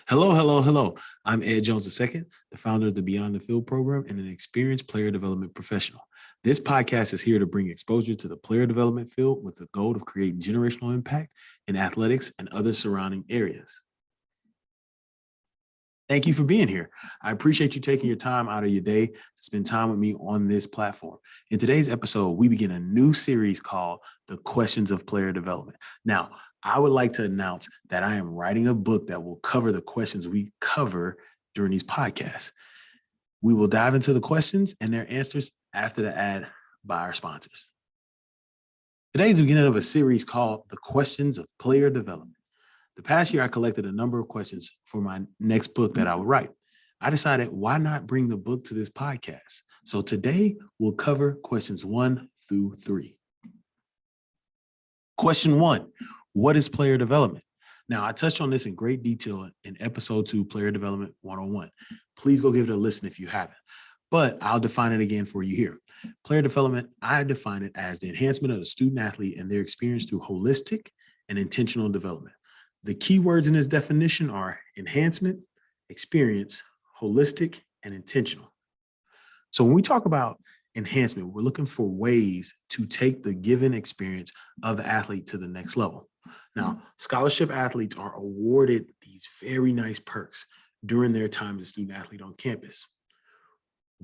Hello, hello, hello. I'm Ed Jones II, the founder of the Beyond the Field program and an experienced player development professional. This podcast is here to bring exposure to the player development field with the goal of creating generational impact in athletics and other surrounding areas. Thank you for being here. I appreciate you taking your time out of your day to spend time with me on this platform. In today's episode, we begin a new series called The Questions of Player Development. Now, I would like to announce that I am writing a book that will cover the questions we cover during these podcasts. We will dive into the questions and their answers after the ad by our sponsors. Today is the beginning of a series called The Questions of Player Development. The past year, I collected a number of questions for my next book that I would write. I decided, why not bring the book to this podcast? So today, we'll cover questions 1 through 3. Question 1, what is player development? Now, I touched on this in great detail in episode 2, Player Development 101. Please go give it a listen if you haven't. But I'll define it again for you here. Player development, I define it as the enhancement of the student athlete and their experience through holistic and intentional development. The key words in this definition are enhancement, experience, holistic, and intentional. So when we talk about enhancement, we're looking for ways to take the given experience of the athlete to the next level. Now, scholarship athletes are awarded these very nice perks during their time as a student athlete on campus.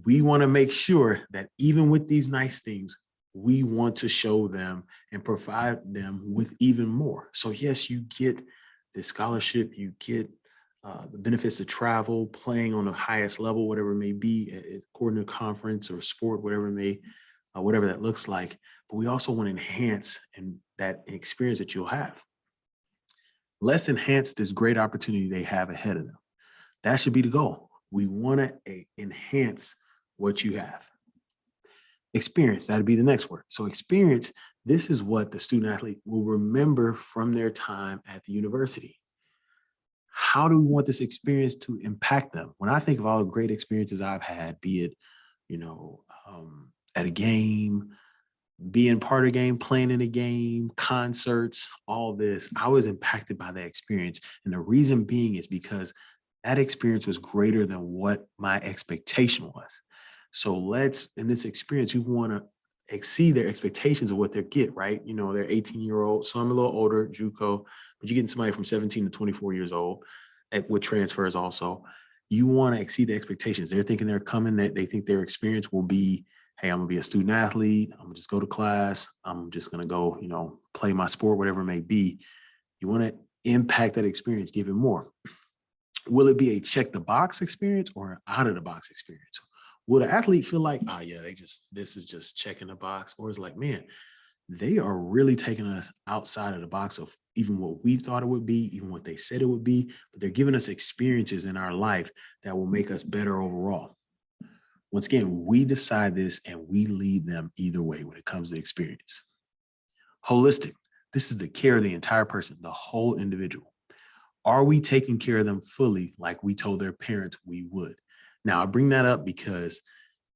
We want to make sure that even with these nice things, we want to show them and provide them with even more. So yes, you get the scholarship, you get the benefits of travel, playing on the highest level, whatever it may be, according to conference or sport, whatever that looks like. But we also want to enhance that experience that you'll have. Let's enhance this great opportunity they have ahead of them. That should be the goal. We want to enhance what you have. Experience, that'd be the next word. So experience, this is what the student athlete will remember from their time at the university. How do we want this experience to impact them? When I think of all the great experiences I've had, be it, at a game, being part of a game, playing in a game, concerts, all this, I was impacted by that experience. And the reason being is because that experience was greater than what my expectation was. So in this experience, you want to exceed their expectations of what they get, right? They're 18-year-old, some a little older, JUCO, but you're getting somebody from 17 to 24 years old with transfers also. You want to exceed the expectations. They're thinking they're coming, that they think their experience will be, hey, I'm going to be a student athlete. I'm going to just go to class. I'm just going to go, play my sport, whatever it may be. You want to impact that experience, give it more. Will it be a check the box experience or an out of the box experience? Will the athlete feel like, this is just checking the box? Or is like, man, they are really taking us outside of the box of even what we thought it would be, even what they said it would be, but they're giving us experiences in our life that will make us better overall. Once again, we decide this and we lead them either way when it comes to experience. Holistic, this is the care of the entire person, the whole individual. Are we taking care of them fully like we told their parents we would? Now, I bring that up because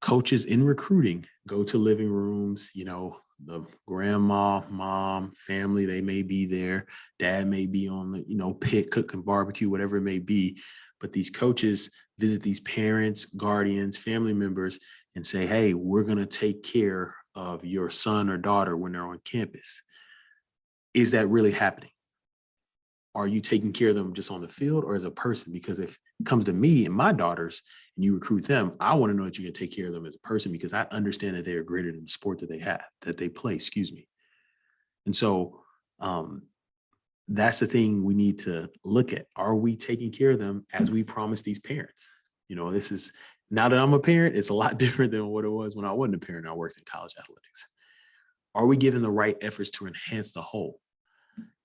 coaches in recruiting go to living rooms, the grandma, mom, family, they may be there. Dad may be on the, pit, cooking barbecue, whatever it may be. But these coaches visit these parents, guardians, family members and say, hey, we're going to take care of your son or daughter when they're on campus. Is that really happening? Are you taking care of them just on the field or as a person? Because if it comes to me and my daughters and you recruit them, I want to know that you're going to take care of them as a person because I understand that they are greater than the sport that they play, And so that's the thing we need to look at. Are we taking care of them as we promised these parents? This is, now that I'm a parent, it's a lot different than what it was when I wasn't a parent. I worked in college athletics. Are we giving the right efforts to enhance the whole?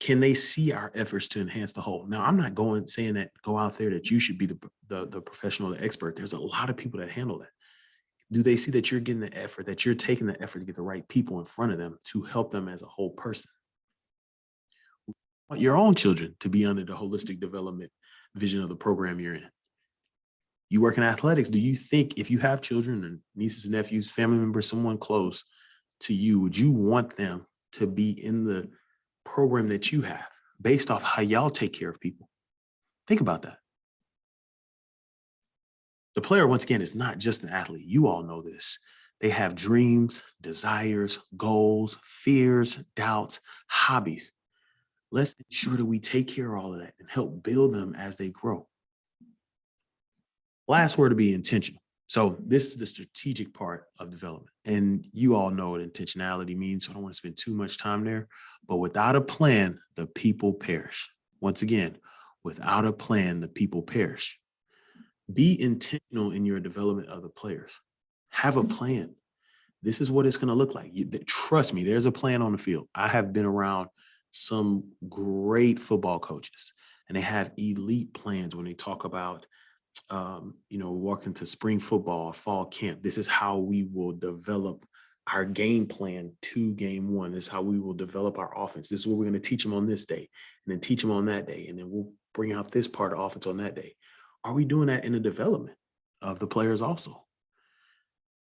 Can they see our efforts to enhance the whole? Now, I'm not saying that go out there that you should be the professional, the expert. There's a lot of people that handle that. Do they see that you're getting the effort, that you're taking the effort to get the right people in front of them to help them as a whole person? You want your own children to be under the holistic development vision of the program you're in. You work in athletics. Do you think if you have children and nieces and nephews, family members, someone close to you, would you want them to be in the program that you have based off how y'all take care of people? Think about that. The player, once again, is not just an athlete. You all know this. They have dreams, desires, goals, fears, doubts, hobbies. Let's ensure that we take care of all of that and help build them as they grow. Last word to be intentional. So this is the strategic part of development. And you all know what intentionality means. So I don't want to spend too much time there. But without a plan, the people perish. Once again, without a plan, the people perish. Be intentional in your development of the players. Have a plan. This is what it's going to look like. Trust me, there's a plan on the field. I have been around some great football coaches, and they have elite plans when they talk about walking to spring football, fall camp. This is how we will develop our game plan to game one. This is how we will develop our offense. This is what we're going to teach them on this day, and then teach them on that day. And then we'll bring out this part of offense on that day. Are we doing that in the development of the players also?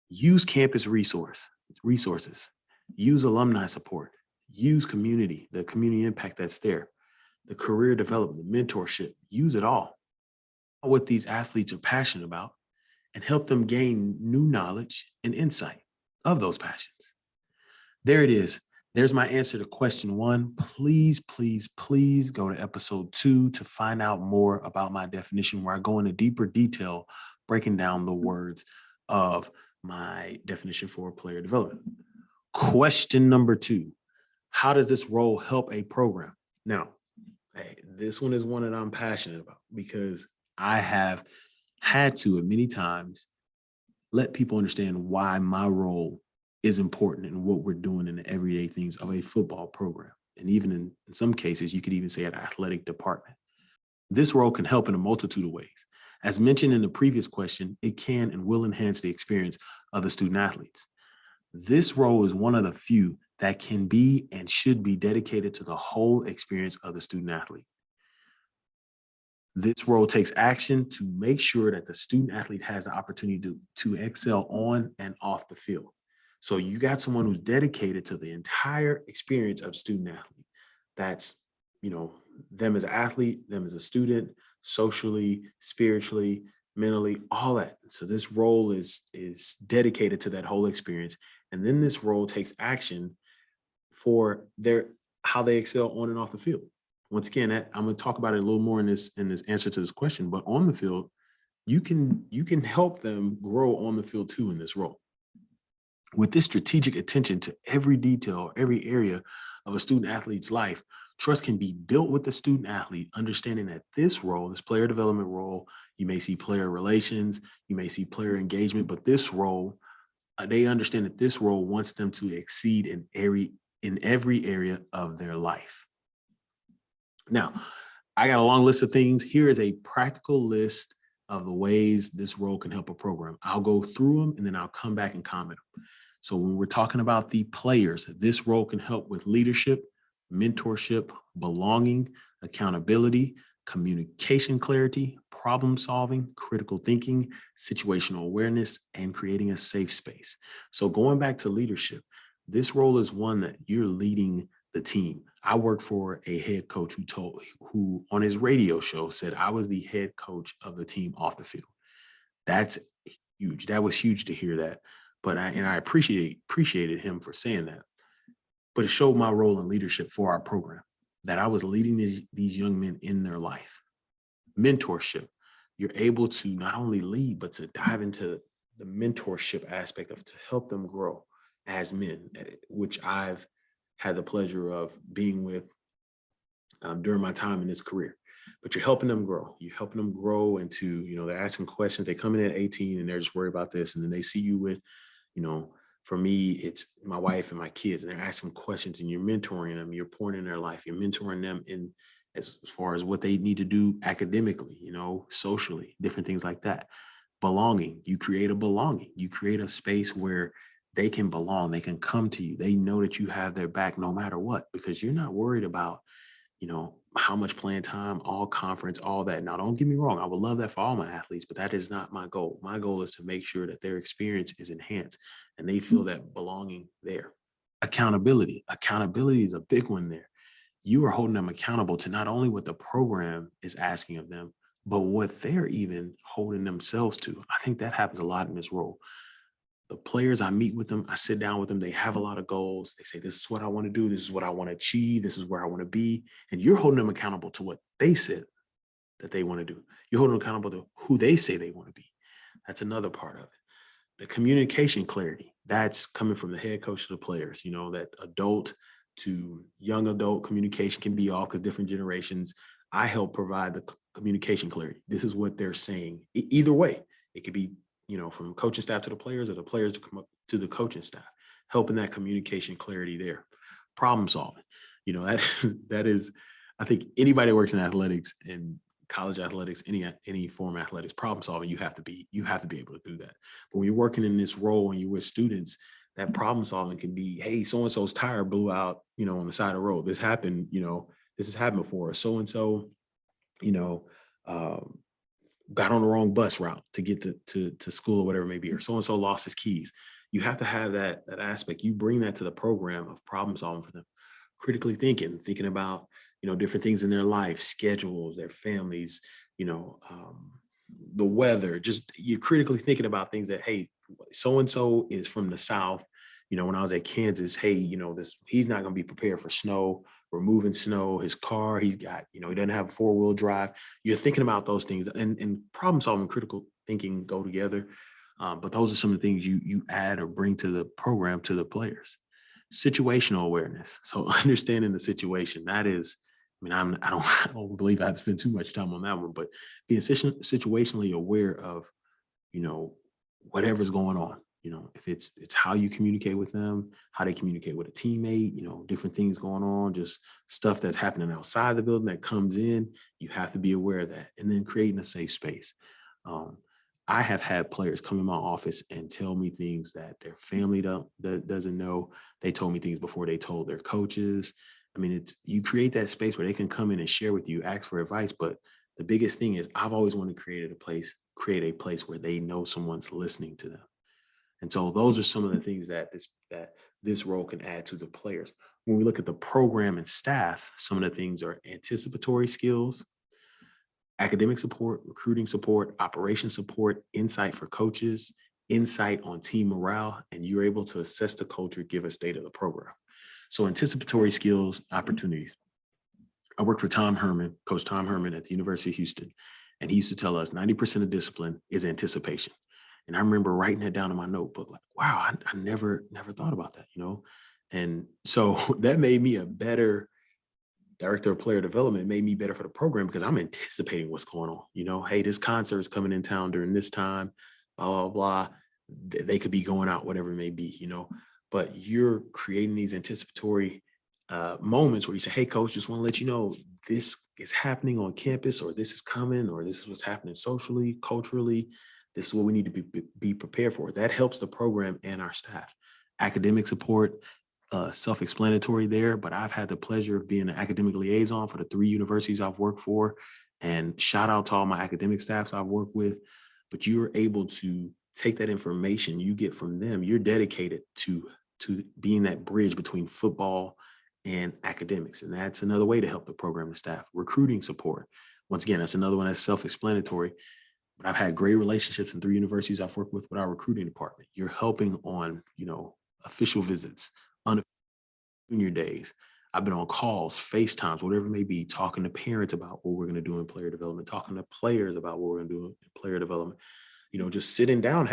Use campus resources, use alumni support, use community, the community impact that's there, the career development, the mentorship, use it all. What these athletes are passionate about and help them gain new knowledge and insight of those passions. There it is. There's my answer to question 1. Please, please, please go to episode 2 to find out more about my definition, where I go into deeper detail, breaking down the words of my definition for player development. Question number 2, how does this role help a program? Now, this one is one that I'm passionate about, because I have had to, at many times, let people understand why my role is important and what we're doing in the everyday things of a football program. And even in some cases, you could even say an athletic department. This role can help in a multitude of ways. As mentioned in the previous question, it can and will enhance the experience of the student athletes. This role is one of the few that can be and should be dedicated to the whole experience of the student athlete. This role takes action to make sure that the student athlete has the opportunity to excel on and off the field. So you got someone who's dedicated to the entire experience of student athlete. That's, them as an athlete, them as a student, socially, spiritually, mentally, all that. So this role is dedicated to that whole experience. And then this role takes action for how they excel on and off the field. Once again, I'm going to talk about it a little more in this answer to this question, but on the field, you can help them grow on the field too in this role. With this strategic attention to every detail, every area of a student athlete's life, trust can be built with the student athlete, understanding that this role, this player development role, you may see player relations, you may see player engagement, but this role, they understand that this role wants them to exceed in every area of their life. Now, I got a long list of things. Here is a practical list of the ways this role can help a program. I'll go through them and then I'll come back and comment. So when we're talking about the players, this role can help with leadership, mentorship, belonging, accountability, communication clarity, problem solving, critical thinking, situational awareness, and creating a safe space. So going back to leadership, this role is one that you're leading the team. I work for a head coach who on his radio show said I was the head coach of the team off the field. That's huge. That was huge to hear that. But I appreciated him for saying that. But it showed my role in leadership for our program, that I was leading these young men in their life. Mentorship. You're able to not only lead, but to dive into the mentorship aspect to help them grow as men, which I've had the pleasure of being with during my time in this career. But you're helping them grow. You're helping them grow into, they're asking questions. They come in at 18 and they're just worried about this. And then they see you with, for me, it's my wife and my kids, and they're asking questions and you're mentoring them. You're pouring in their life. You're mentoring them in as far as what they need to do academically, socially, different things like that. Belonging. You create a belonging. You create a space where they can belong. They can come to you. They know that you have their back no matter what, because you're not worried about, how much playing time, all conference, all that. Now, don't get me wrong. I would love that for all my athletes, but that is not my goal. My goal is to make sure that their experience is enhanced and they feel that belonging there. Accountability. Accountability is a big one there. You are holding them accountable to not only what the program is asking of them, but what they're even holding themselves to. I think that happens a lot in this role. The players, I meet with them, I sit down with them, they have a lot of goals. They say, this is what I want to do. This is what I want to achieve. This is where I want to be. And you're holding them accountable to what they said that they want to do. You're holding them accountable to who they say they want to be. That's another part of it. The communication clarity, that's coming from the head coach to the players. That adult to young adult communication can be off because different generations. I help provide the communication clarity. This is what they're saying. Either way, it could be, from coaching staff to the players, or the players to come up to the coaching staff, helping that communication clarity there. Problem solving, that is, I think anybody that works in athletics and college athletics, any form of athletics, problem solving, you have to be able to do that. But when you're working in this role and you're with students, that problem solving can be, hey, so-and-so's tire blew out, on the side of the road. This happened, this has happened before. So-and-so, got on the wrong bus route to get to school or whatever it may be, or so-and-so lost his keys. You have to have that aspect. You bring that to the program of problem solving for them. Critically thinking about, different things in their life, schedules, their families, the weather, just you're critically thinking about things that, hey, so-and-so is from the South. When I was at Kansas, hey, he's not going to be prepared for snow. We're moving snow. His car, he's got, he doesn't have a 4-wheel drive. You're thinking about those things, and problem solving, critical thinking go together. But those are some of the things you add or bring to the program, to the players. Situational awareness. So understanding the situation, that is, I don't believe I'd spend too much time on that one, but being situationally aware of, whatever's going on. If it's how you communicate with them, how they communicate with a teammate, different things going on, just stuff that's happening outside the building that comes in, you have to be aware of that. And then creating a safe space. I have had players come in my office and tell me things that their family doesn't know. They told me things before they told their coaches. You create that space where they can come in and share with you, ask for advice. But the biggest thing is, I've always wanted to create a place where they know someone's listening to them. And so those are some of the things that this role can add to the players. When we look at the program and staff, some of the things are anticipatory skills, academic support, recruiting support, operation support, insight for coaches, insight on team morale, and you're able to assess the culture, give a state of the program. So anticipatory skills, opportunities. I work for Coach Tom Herman at the University of Houston, and he used to tell us 90% of discipline is anticipation. And I remember writing that down in my notebook, like, wow, I never thought about that, And so that made me a better director of player development. It made me better for the program because I'm anticipating what's going on. Hey, this concert is coming in town during this time, blah, blah, blah. They could be going out, whatever it may be, but you're creating these anticipatory moments where you say, hey, coach, just want to let you know this is happening on campus, or this is coming, or this is what's happening socially, culturally. This is what we need to be prepared for. That helps the program and our staff. Academic support, self-explanatory there, but I've had the pleasure of being an academic liaison for the 3 universities I've worked for, and shout out to all my academic staffs I've worked with. But you're able to take that information you get from them. You're dedicated to being that bridge between football and academics. And that's another way to help the program and staff. Recruiting support. Once again, that's another one that's self-explanatory. But I've had great relationships in 3 universities I've worked with our recruiting department. You're helping on, official visits, junior days. I've been on calls, FaceTimes, whatever it may be, talking to parents about what we're going to do in player development, talking to players about what we're going to do in player development. Just sitting down,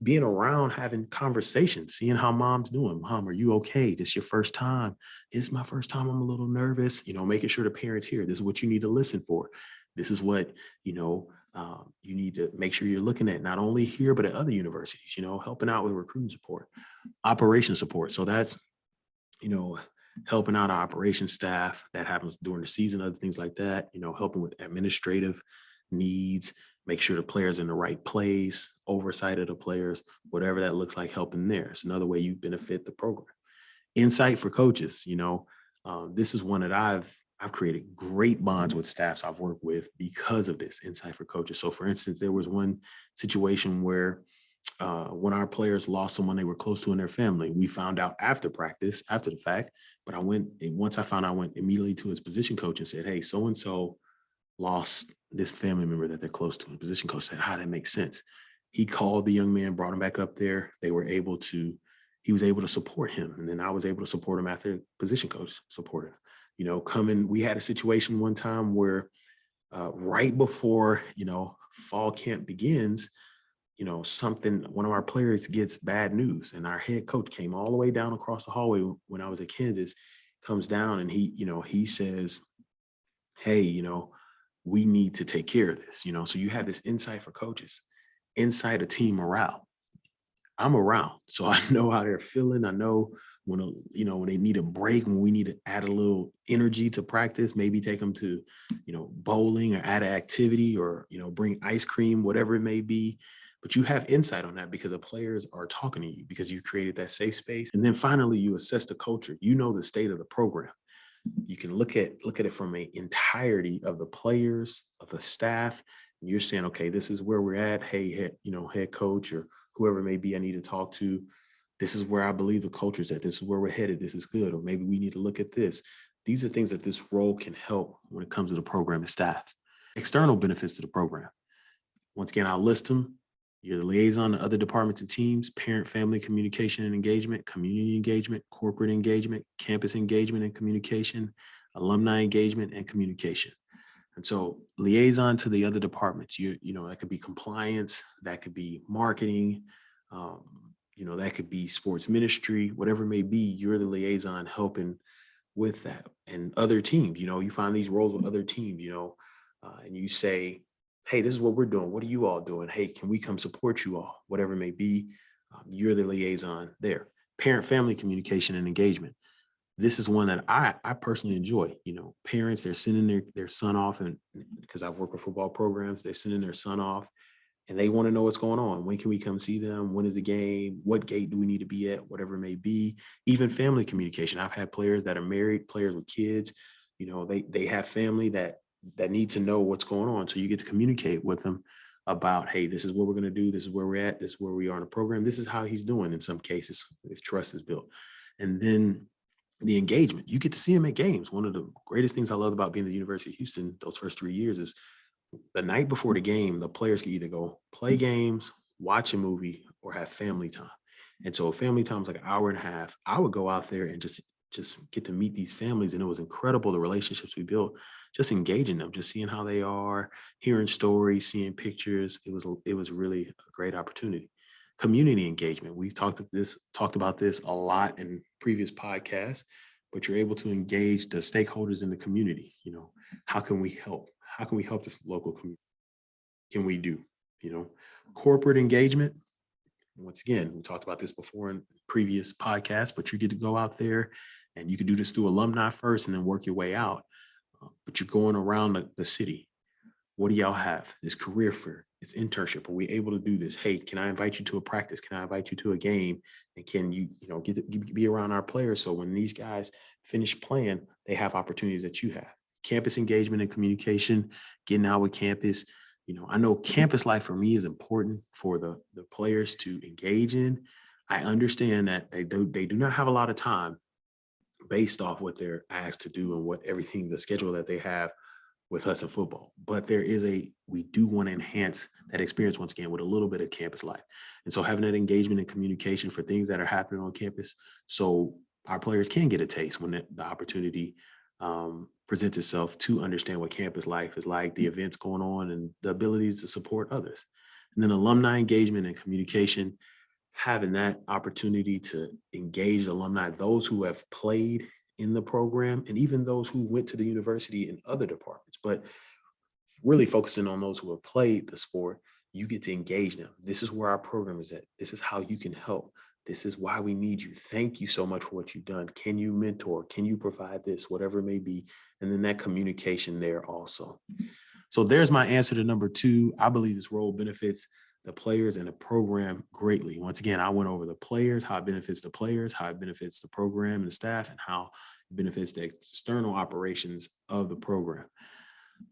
being around, having conversations, seeing how mom's doing. Mom, are you okay? This your first time? It's my first time. I'm a little nervous, making sure the parents hear. This is what you need to listen for. This is what, you need to make sure you're looking at, not only here, but at other universities, helping out with recruiting support, operation support. So that's, helping out our operations staff. That happens during the season, other things like that, helping with administrative needs, make sure the players in the right place, oversight of the players, whatever that looks like, helping there. It's another way you benefit the program. Insight for coaches. This is one that I've created great bonds with staffs I've worked with because of this insight for coaches. So for instance, there was one situation where when our players lost someone they were close to in their family, we found out after practice, after the fact, but once I found out, I went immediately to his position coach and said, hey, so-and-so lost this family member that they're close to. And the position coach said, that makes sense. He called the young man, brought him back up there. He was able to support him. And then I was able to support him after the position coach supported him. We had a situation one time where right before, fall camp begins, one of our players gets bad news, and our head coach came all the way down across the hallway when I was at Kansas, comes down and he says, hey, we need to take care of this, so you have this insight for coaches, insight of team morale. I'm around, so I know how they're feeling. I know when they need a break, when we need to add a little energy to practice, maybe take them to, bowling or add an activity or, bring ice cream, whatever it may be. But you have insight on that because the players are talking to you because you created that safe space. And then finally, you assess the culture. You know the state of the program. You can look at it from an entirety of the players, of the staff. And you're saying, okay, this is where we're at. Hey, head coach or whoever it may be I need to talk to. This is where I believe the culture's at. This is where we're headed. This is good. Or maybe we need to look at this. These are things that this role can help when it comes to the program and staff. External benefits to the program. Once again, I'll list them. You're the liaison to other departments and teams, parent, family communication and engagement, community engagement, corporate engagement, campus engagement and communication, alumni engagement and communication. And so liaison to the other departments, that could be compliance, that could be marketing, that could be sports ministry, whatever it may be, you're the liaison helping with that. And other teams, you find these roles with other teams, and you say, hey, this is what we're doing. What are you all doing? Hey, can we come support you all? Whatever it may be, you're the liaison there. Parent-family communication and engagement. This is one that I personally enjoy. Parents, they're sending their son off, and because I've worked with football programs, they're sending their son off and they want to know what's going on. When can we come see them? When is the game? What gate do we need to be at? Whatever it may be. Even family communication. I've had players that are married, players with kids, they have family that need to know what's going on. So you get to communicate with them about, hey, this is what we're going to do. This is where we're at. This is where we are in the program. This is how he's doing in some cases if trust is built. And then the engagement, you get to see him at games. One of the greatest things I loved about being at the University of Houston those first 3 years is the night before the game, the players can either go play games, watch a movie, or have family time. And so family time is like an hour and a half. I would go out there and just get to meet these families. And it was incredible, the relationships we built, just engaging them, just seeing how they are, hearing stories, seeing pictures. It was really a great opportunity. Community engagement. We've talked about this a lot in previous podcasts, but you're able to engage the stakeholders in the community. How can we help? How can we help this local community? Can we do, corporate engagement? Once again, we talked about this before in previous podcasts, but you get to go out there and you can do this through alumni first and then work your way out. But you're going around the city. What do y'all have? It's career fair. It's internship. Are we able to do this? Hey, can I invite you to a practice? Can I invite you to a game? And can you, be around our players? So when these guys finish playing, they have opportunities that you have. Campus engagement and communication, getting out with campus. I know campus life for me is important for the players to engage in. I understand that they do not have a lot of time based off what they're asked to do and the schedule that they have with us in football. But we do want to enhance that experience once again with a little bit of campus life. And so having that engagement and communication for things that are happening on campus, so our players can get a taste when the opportunity presents itself to understand what campus life is like, the events going on, and the ability to support others. And then alumni engagement and communication, having that opportunity to engage alumni, those who have played in the program, and even those who went to the university in other departments, but really focusing on those who have played the sport, you get to engage them. This is where our program is at. This is how you can help. This is why we need you. Thank you so much for what you've done. Can you mentor? Can you provide this? Whatever it may be. And then that communication there also. So there's my answer to number 2. I believe this role benefits the players and the program greatly. Once again, I went over the players, how it benefits the players, how it benefits the program and the staff, and how it benefits the external operations of the program.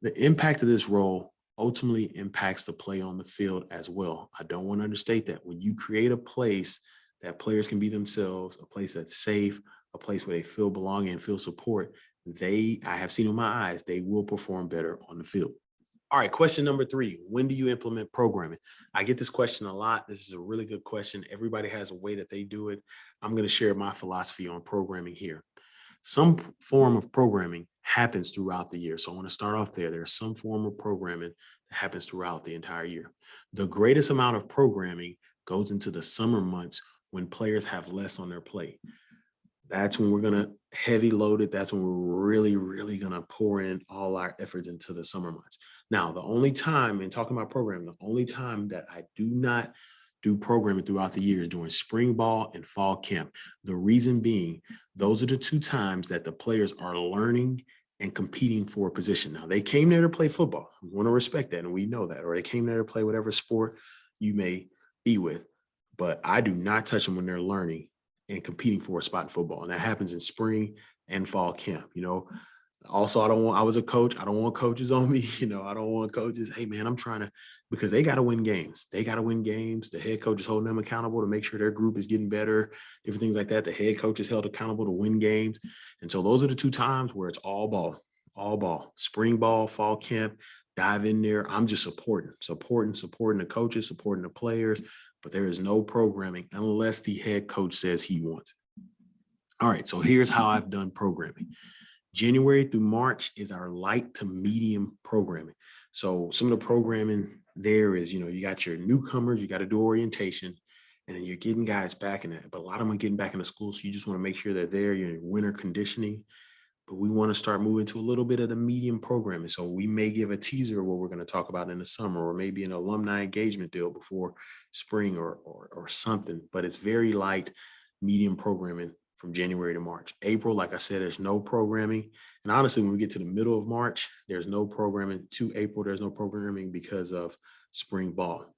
The impact of this role ultimately impacts the play on the field as well. I don't want to understate that. When you create a place that players can be themselves, a place that's safe, a place where they feel belonging and feel support, I have seen with my eyes, they will perform better on the field. All right, question number 3. When do you implement programming? I get this question a lot. This is a really good question. Everybody has a way that they do it. I'm going to share my philosophy on programming here. Some form of programming happens throughout the year. So I want to start off there. There's some form of programming that happens throughout the entire year. The greatest amount of programming goes into the summer months when players have less on their plate. That's when we're going to heavy load it. That's when we're really, really going to pour in all our efforts into the summer months. Now, the only time, in talking about programming, the only time that I do not do programming throughout the year is during spring ball and fall camp. The reason being, those are the 2 times that the players are learning and competing for a position. Now, they came there to play football. We want to respect that, and we know that. Or they came there to play whatever sport you may be with. But I do not touch them when they're learning and competing for a spot in football. And that happens in spring and fall camp. Also, I was a coach. I don't want coaches on me. I don't want coaches. Hey man, I'm trying to, because they got to win games. They got to win games. The head coach is holding them accountable to make sure their group is getting better, different things like that. The head coach is held accountable to win games. And so those are the 2 times where it's all ball, spring ball, fall camp, dive in there. I'm just supporting the coaches, supporting the players, but there is no programming unless the head coach says he wants it. All right, so here's how I've done programming. January through March is our light to medium programming. So some of the programming there is, you got your newcomers, you got to do orientation, and then you're getting guys back in that. But a lot of them are getting back into school, so you just want to make sure they're there. You're in winter conditioning. But we want to start moving to a little bit of the medium programming. So we may give a teaser of what we're going to talk about in the summer, or maybe an alumni engagement deal before spring or something. But it's very light, medium programming from January to March. April, like I said, there's no programming. And honestly, when we get to the middle of March, there's no programming. To April, there's no programming because of spring ball.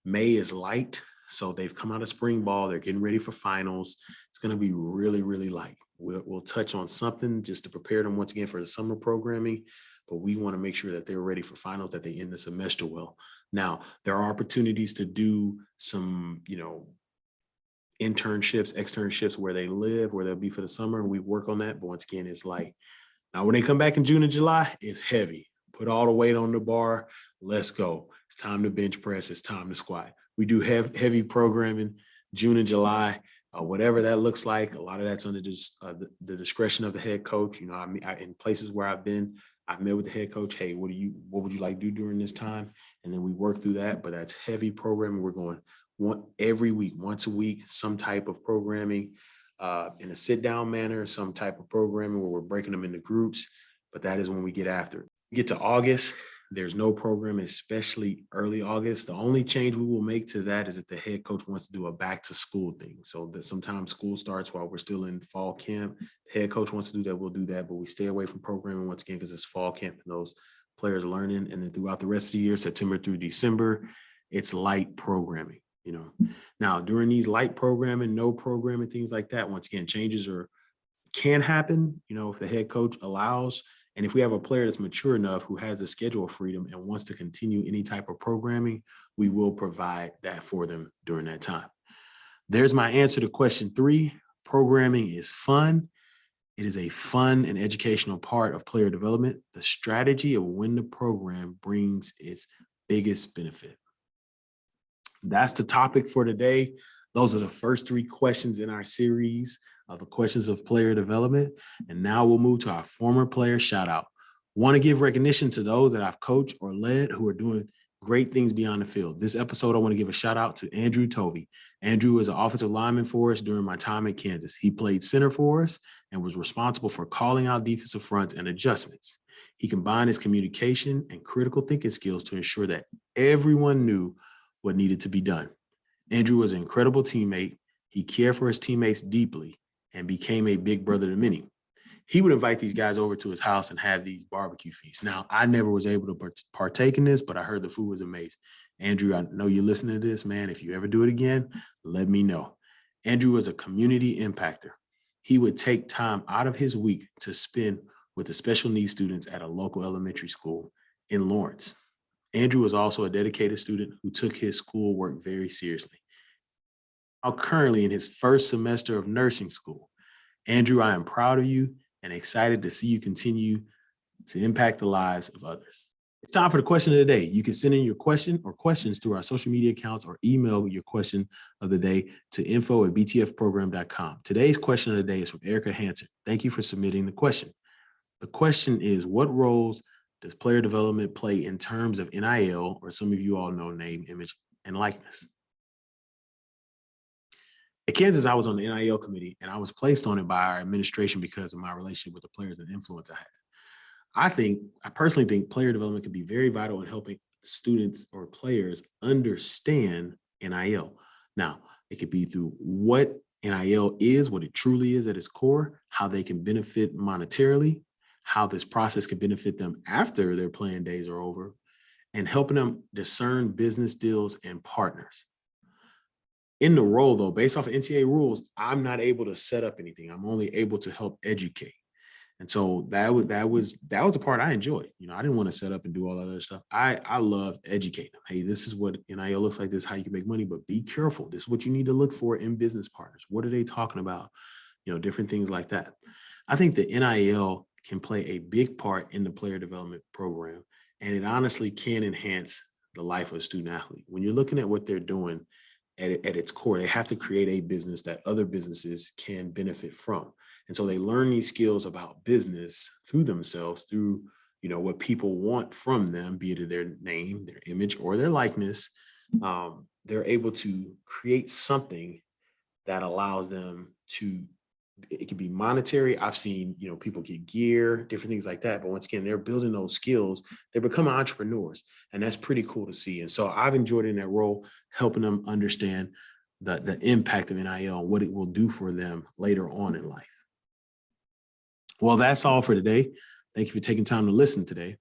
May is light. So they've come out of spring ball. They're getting ready for finals. It's going to be really, really light. We'll touch on something just to prepare them once again for the summer programming, but we want to make sure that they're ready for finals, that they end the semester well. Now, there are opportunities to do some, internships, externships where they live, where they'll be for the summer, and we work on that. But once again, it's light. Now, when they come back in June and July, it's heavy. Put all the weight on the bar. Let's go. It's time to bench press. It's time to squat. We do have heavy programming June and July. Whatever that looks like, a lot of that's under the discretion of the head coach. In places where I've been, I've met with the head coach. Hey, what would you like to do during this time? And then we work through that. But that's heavy programming. We're going every week, once a week, some type of programming in a sit-down manner, some type of programming where we're breaking them into groups. But that is when we get after it. We get to August. There's no program, especially early August. The only change we will make to that is if the head coach wants to do a back to school thing. So that sometimes school starts while we're still in fall camp. The head coach wants to do that, we'll do that. But we stay away from programming once again because it's fall camp and those players are learning. And then throughout the rest of the year, September through December, it's light programming. Now during these light programming, no programming, things like that, once again, changes can happen, if the head coach allows. And if we have a player that's mature enough who has the schedule freedom and wants to continue any type of programming, we will provide that for them during that time. There's my answer to question 3. Programming is fun. It is a fun and educational part of player development. The strategy of when the program brings its biggest benefit. That's the topic for today. Those are the first 3 questions in our series of the questions of player development. And now we'll move to our former player shout out. Want to give recognition to those that I've coached or led who are doing great things beyond the field. This episode, I want to give a shout out to Andrew Tovey. Andrew is an offensive lineman for us during my time at Kansas. He played center for us and was responsible for calling out defensive fronts and adjustments. He combined his communication and critical thinking skills to ensure that everyone knew what needed to be done. Andrew was an incredible teammate. He cared for his teammates deeply and became a big brother to many. He would invite these guys over to his house and have these barbecue feasts. Now, I never was able to partake in this, but I heard the food was amazing. Andrew, I know you're listening to this, man. If you ever do it again, let me know. Andrew was a community impactor. He would take time out of his week to spend with the special needs students at a local elementary school in Lawrence. Andrew was also a dedicated student who took his schoolwork very seriously. Now currently in his first semester of nursing school. Andrew, I am proud of you and excited to see you continue to impact the lives of others. It's time for the question of the day. You can send in your question or questions through our social media accounts or email your question of the day to info@btfprogram.com. Today's question of the day is from Erica Hansen. Thank you for submitting the question. The question is, what roles does player development play in terms of NIL, or some of you all know name, image, and likeness? At Kansas, I was on the NIL committee, and I was placed on it by our administration because of my relationship with the players and influence I had. I personally think player development can be very vital in helping students or players understand NIL. Now, it could be through what NIL is, what it truly is at its core, how they can benefit monetarily, how this process can benefit them after their playing days are over, and helping them discern business deals and partners. In the role, though, based off of NCAA rules, I'm not able to set up anything. I'm only able to help educate. And so that was a part I enjoyed. I didn't want to set up and do all that other stuff. I loved educating them. Hey, this is what NIL looks like. This is how you can make money, but be careful. This is what you need to look for in business partners. What are they talking about? Different things like that. I think the NIL can play a big part in the player development program, and it honestly can enhance the life of a student athlete. When you're looking at what they're doing at its core, they have to create a business that other businesses can benefit from. And so they learn these skills about business through themselves, through, what people want from them, be it their name, their image, or their likeness. They're able to create something that allows them to, it can be monetary. I've seen, people get gear, different things like that. But once again, they're building those skills. They're becoming entrepreneurs. And that's pretty cool to see. And so I've enjoyed in that role, helping them understand the impact of NIL and what it will do for them later on in life. Well, that's all for today. Thank you for taking time to listen today.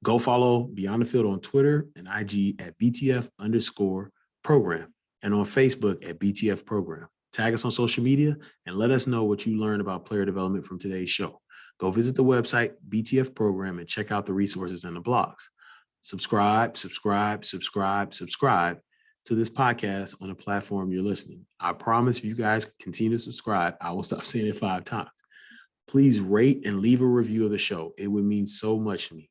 Go follow Beyond the Field on Twitter and IG at BTF_program and on Facebook at BTF Program. Tag us on social media and let us know what you learned about player development from today's show. Go visit the website, BTF Program, and check out the resources and the blogs. Subscribe to this podcast on the platform you're listening. I promise if you guys continue to subscribe, I will stop saying it 5 times. Please rate and leave a review of the show. It would mean so much to me.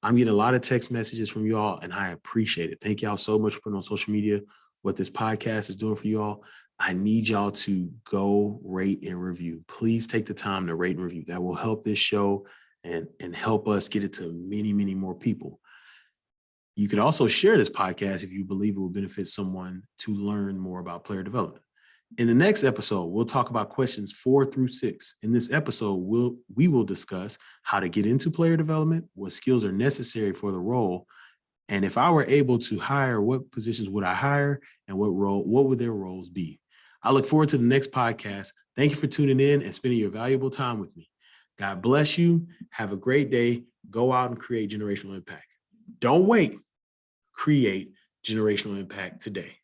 I'm getting a lot of text messages from you all, and I appreciate it. Thank y'all so much for putting on social media what this podcast is doing for you all. I need y'all to go rate and review. Please take the time to rate and review. That will help this show and help us get it to many, many more people. You could also share this podcast if you believe it will benefit someone to learn more about player development. In the next episode, we'll talk about questions 4 through 6. In this episode, we will discuss how to get into player development, what skills are necessary for the role, and if I were able to hire, what positions would I hire, and what would their roles be? I look forward to the next podcast. Thank you for tuning in and spending your valuable time with me. God bless you. Have a great day. Go out and create generational impact. Don't wait. Create generational impact today.